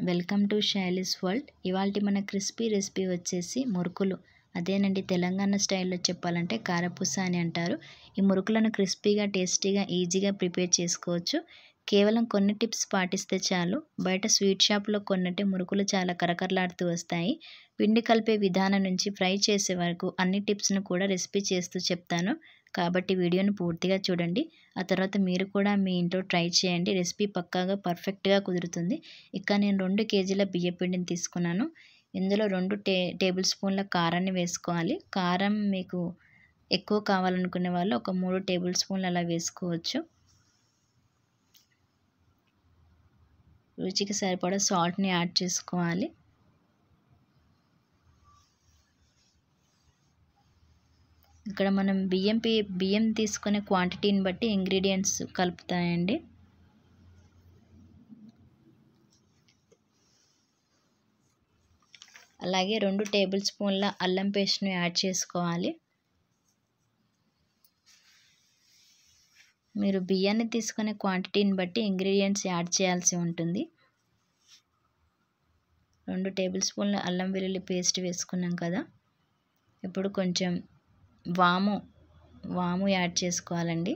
Welcome to Shaily's world. ఇవాల్టి మన crispy recipe వచ్చేసి మురుకులు. అదేనండి, తెలంగాణ స్టైల్లో చెప్పాలంటే కారపూస అని అంటారు. ఈ మురుకులను క్రిస్పీగా, టేస్టీగా, ఈజీగా ప్రిపేర్ చేసుకోవచ్చు. కేవలం కొన్ని టిప్స్ పాటిస్తే చాలు. బయట స్వీట్ షాప్లో కొన్నట్టే మురుకులు చాలా కరకరలాడుతూ వస్తాయి. పిండి కలిపే విధానం నుంచి ఫ్రై చేసే వరకు అన్ని టిప్స్ను కూడా రెసిపీ చేస్తూ చెప్తాను. కాబట్టి వీడియోని పూర్తిగా చూడండి. ఆ తర్వాత మీరు కూడా మీ ఇంట్లో ట్రై చేయండి. రెసిపీ పక్కాగా పర్ఫెక్ట్గా కుదురుతుంది. ఇక నేను 2 కేజీల బియ్యపిండిని తీసుకున్నాను. ఇందులో 2 టేబుల్ స్పూన్ల కారాన్ని వేసుకోవాలి. కారం మీకు ఎక్కువ కావాలనుకునే వాళ్ళు ఒక 3 టేబుల్ స్పూన్లు అలా వేసుకోవచ్చు. రుచికి సరిపడా సాల్ట్ని యాడ్ చేసుకోవాలి. ఇక్కడ మనం బియ్యం తీసుకునే క్వాంటిటీని బట్టి ఇంగ్రీడియంట్స్ కలుపుతాయండి. అలాగే 2 టేబుల్ స్పూన్ల అల్లం పేస్ట్ను యాడ్ చేసుకోవాలి. మీరు బియ్యాన్ని తీసుకునే క్వాంటిటీని బట్టి ఇంగ్రీడియంట్స్ యాడ్ చేయాల్సి ఉంటుంది. 2 టేబుల్ స్పూన్ల అల్లం వెల్లుల్లి పేస్ట్ వేసుకున్నాం కదా. ఇప్పుడు కొంచెం వాము యాడ్ చేసుకోవాలండి.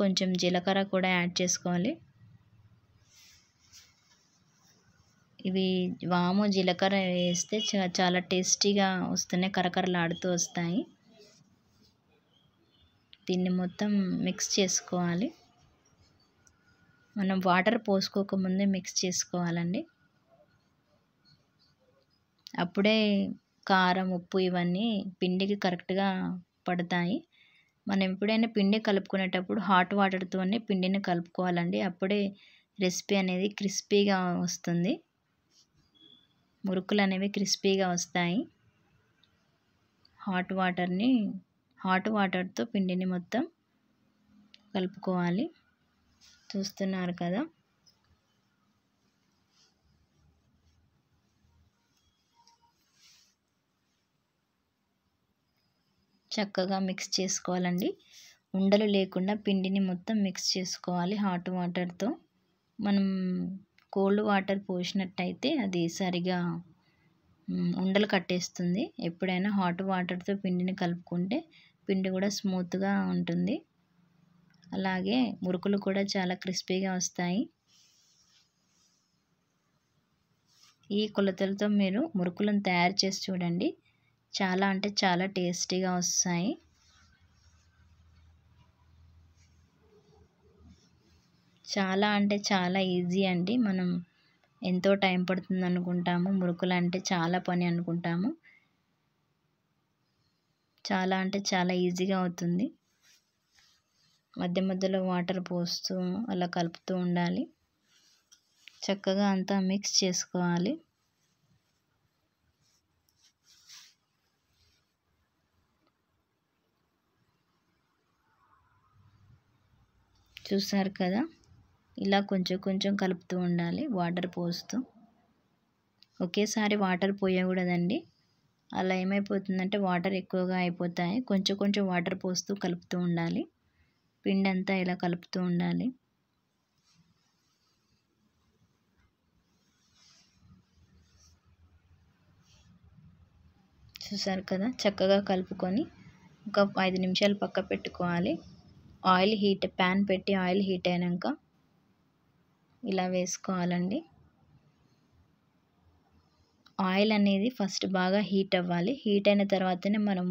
కొంచెం జీలకర్ర కూడా యాడ్ చేసుకోవాలి. ఇవి వాము జీలకర్ర వేస్తే చాలా టేస్టీగా వస్తున్నాయి, కరకరలాడుతూ వస్తాయి. దీన్ని మొత్తం మిక్స్ చేసుకోవాలి. మనం వాటర్ పోసుకోకముందే మిక్స్ చేసుకోవాలండి. అప్పుడే కారం, ఉప్పు ఇవన్నీ పిండికి కరెక్ట్గా పడతాయి. మనం ఎప్పుడైనా పిండి కలుపుకునేటప్పుడు హాట్ వాటర్తోనే పిండిని కలుపుకోవాలండి. అప్పుడే రెసిపీ అనేది క్రిస్పీగా వస్తుంది. మురుకులు అనేవి క్రిస్పీగా వస్తాయి. హాట్ వాటర్తో పిండిని మొత్తం కలుపుకోవాలి. చూస్తున్నారు కదా. చక్కగా మిక్స్ చేసుకోవాలండి. ఉండలు లేకుండా పిండిని మొత్తం మిక్స్ చేసుకోవాలి హాట్ వాటర్తో. మనం కోల్డ్ వాటర్ పోసినట్టయితే అది సరిగా ఉండలు కట్టేస్తుంది. ఎప్పుడైనా హాట్ వాటర్తో పిండిని కలుపుకుంటే పిండి కూడా స్మూత్గా ఉంటుంది. అలాగే మురుకులు కూడా చాలా క్రిస్పీగా వస్తాయి. ఈ కొలతలతో మీరు మురుకులను తయారు చేసి చూడండి. చాలా అంటే చాలా టేస్టీగా వస్తాయి. చాలా అంటే చాలా ఈజీ అండి. మనం ఎంతో టైం పడుతుంది అనుకుంటాము, మురుకులు అంటే చాలా పని అనుకుంటాము. చాలా అంటే చాలా ఈజీగా అవుతుంది. మధ్య మధ్యలో వాటర్ పోస్తూ అలా కలుపుతూ ఉండాలి. చక్కగా అంతా మిక్స్ చేసుకోవాలి. చూసారు కదా, ఇలా కొంచెం కొంచెం కలుపుతూ ఉండాలి వాటర్ పోస్తూ. ఒకేసారి వాటర్ పోయకూడదండి. అలా ఏమైపోతుందంటే వాటర్ ఎక్కువగా అయిపోతాయి. కొంచెం కొంచెం వాటర్ పోస్తూ కలుపుతూ ఉండాలి. పిండి అంతా ఇలా కలుపుతూ ఉండాలి. చూసారు కదా, చక్కగా కలుపుకొని ఒక 5 నిమిషాలు పక్క పెట్టుకోవాలి. ప్యాన్ పెట్టి ఆయిల్ హీట్ అయినాక ఇలా వేసుకోవాలండి. ఆయిల్ అనేది ఫస్ట్ బాగా హీట్ అవ్వాలి. హీట్ అయిన తర్వాతనే మనం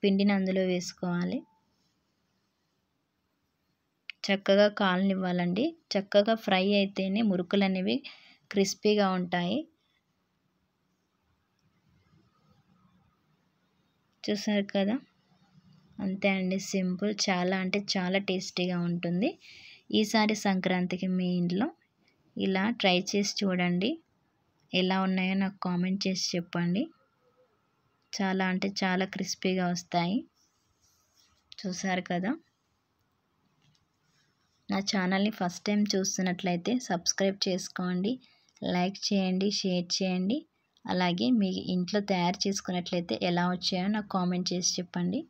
పిండిని అందులో వేసుకోవాలి. చక్కగా కాలనివ్వాలండి. చక్కగా ఫ్రై అయితేనే మురుకులు అనేవి క్రిస్పీగా ఉంటాయి. చూసారు కదా, అంతే అండి, సింపుల్. చాలా అంటే చాలా టేస్టీగా ఉంటుంది. ఈసారి సంక్రాంతికి మీ ఇంట్లో ఇలా ట్రై చేసి చూడండి. ఎలా ఉన్నాయో నాకు కామెంట్ చేసి చెప్పండి. చాలా అంటే చాలా క్రిస్పీగా వస్తాయి. చూసారు కదా. నా ఛానల్ని ఫస్ట్ టైం చూస్తున్నట్లయితే సబ్స్క్రైబ్ చేసుకోండి, లైక్ చేయండి, షేర్ చేయండి. అలాగే మీ ఇంట్లో తయారు చేసుకున్నట్లయితే ఎలా వచ్చాయో నాకు కామెంట్ చేసి చెప్పండి.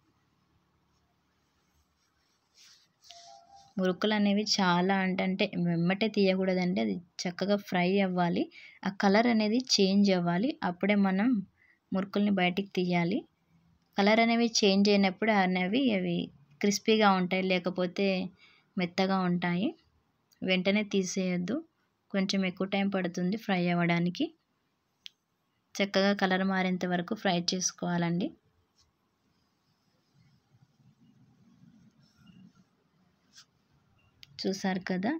మురుకులు అనేవి చాలా అంటే వెమ్మటే తీయకూడదండి. అది చక్కగా ఫ్రై అవ్వాలి. ఆ కలర్ అనేది చేంజ్ అవ్వాలి. అప్పుడే మనం మురుకుల్ని బయటికి తీయాలి. కలర్ అనేవి చేంజ్ అయినప్పుడు అవి క్రిస్పీగా ఉంటాయి. లేకపోతే మెత్తగా ఉంటాయి. వెంటనే తీసేయొద్దు. కొంచెం ఎక్కువ టైం పడుతుంది ఫ్రై అవ్వడానికి. చక్కగా కలర్ మారేంత వరకు ఫ్రై చేసుకోవాలండి. చూసారు కదా.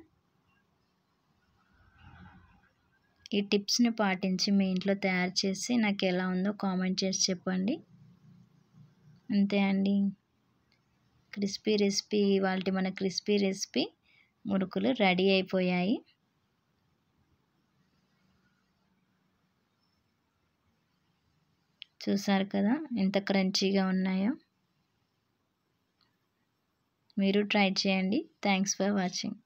ఈ టిప్స్ని పాటించి మీ ఇంట్లో తయారు చేసి నాకు ఎలా ఉందో కామెంట్ చేసి చెప్పండి. అంతే అండి, క్రిస్పీ రెసిపీ ఇవాల్టి మన క్రిస్పీ రెసిపీ మురుకులు రెడీ అయిపోయాయి. చూసారు కదా ఎంత క్రంచీగా ఉన్నాయో. మీరు ట్రై చేయండి. Thanks for watching.